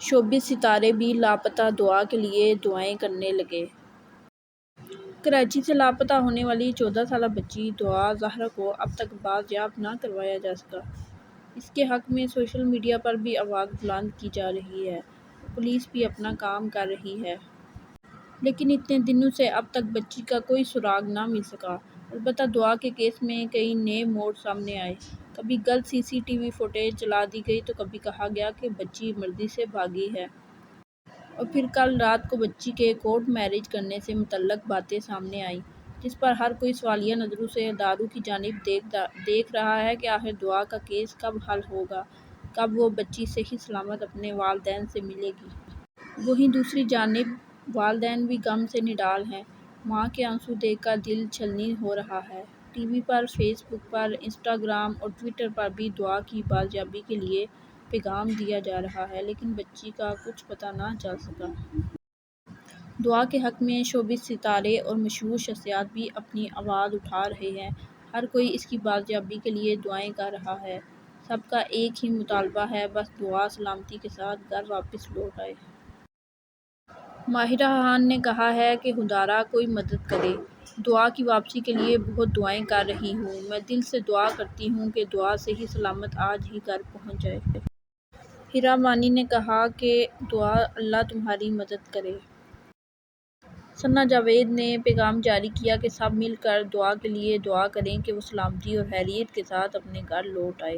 Showbiz ستارے بھی لاپتہ، دعا کے لیے دعائیں کرنے لگے۔ کراچی سے لاپتہ ہونے والی 14 سالہ بچی دعا زہرا کو اب تک بازیاب نہ کروایا جا سکا۔ اس کے حق میں سوشل میڈیا پر بھی آواز بلند کی جا رہی ہے اور پولیس بھی اپنا کام کر رہی ہے۔ لیکن اتنے دنوں سے اب تک بچی کا کوئی سراغ نہ مل سکا۔ البتہ دعا کے کیس میں کئی نئے موڑ سامنے آئے۔ کبھی غلط سی سی ٹی وی فوٹیج چلا دی گئی تو کبھی کہا گیا کہ بچی مرضی سے بھاگی ہے۔ اور پھر کل رات کو بچی کے کورٹ میرج کرنے سے متعلق باتیں سامنے آئیں، جس پر ہر کوئی سوالیہ نظروں سے اداروں کی جانب دیکھ رہا ہے کہ آخر دعا کا کیس کب حل ہوگا، کب وہ بچی صحیح سلامت اپنے والدین سے ملے گی۔ وہیں دوسری جانب والدین بھی غم سے نڈال ہیں۔ ماں کے آنسو دیکھ کر دل چھلنی ہو رہا ہے۔ ٹی وی پر، فیس بک پر، انسٹاگرام اور ٹوئٹر پر بھی دعا کی بازیابی کے لیے پیغام دیا جا رہا ہے، لیکن بچی کا کچھ پتہ نہ چل سکا۔ دعا کے حق میں شوبز ستارے اور مشہور شخصیات بھی اپنی آواز اٹھا رہے ہیں۔ ہر کوئی اس کی بازیابی کے لیے دعائیں کر رہا ہے۔ سب کا ایک ہی مطالبہ ہے، بس دعا سلامتی کے ساتھ گھر واپس لوٹ آئے۔ ماہرہ خان نے کہا ہے کہ خدارا کوئی مدد کرے، دعا کی واپسی کے لیے بہت دعائیں کر رہی ہوں۔ میں دل سے دعا کرتی ہوں کہ دعا صحیح سلامت آج ہی گھر پہنچ جائے۔ ہیرا مانی نے کہا کہ دعا اللہ تمہاری مدد کرے۔ ثنا جاوید نے پیغام جاری کیا کہ سب مل کر دعا کے لیے دعا کریں کہ وہ سلامتی اور خیریت کے ساتھ اپنے گھر لوٹ آئے۔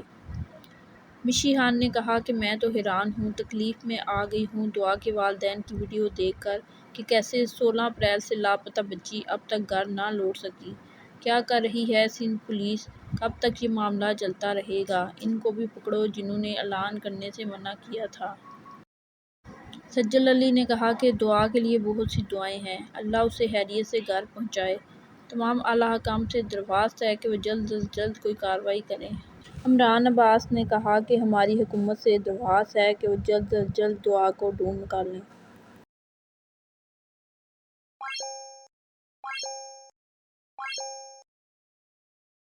مشی خان نے کہا کہ میں تو حیران ہوں، تکلیف میں آ گئی ہوں دعا کے والدین کی ویڈیو دیکھ کر کہ کیسے 16 اپریل سے لاپتہ بچی اب تک گھر نہ لوٹ سکی۔ کیا کر رہی ہے سندھ پولیس؟ کب تک یہ معاملہ چلتا رہے گا؟ ان کو بھی پکڑو جنہوں نے اعلان کرنے سے منع کیا تھا۔ سجل علی نے کہا کہ دعا کے لیے بہت سی دعائیں ہیں، اللہ اسے خیریت سے گھر پہنچائے۔ تمام اعلیٰ حکام سے درخواست ہے کہ وہ جلد از جلد کوئی کارروائی کریں۔ عمران عباس نے کہا کہ ہماری حکومت سے درخواست ہے کہ وہ جلد از جلد دعا کو ڈھونڈ نکالیں۔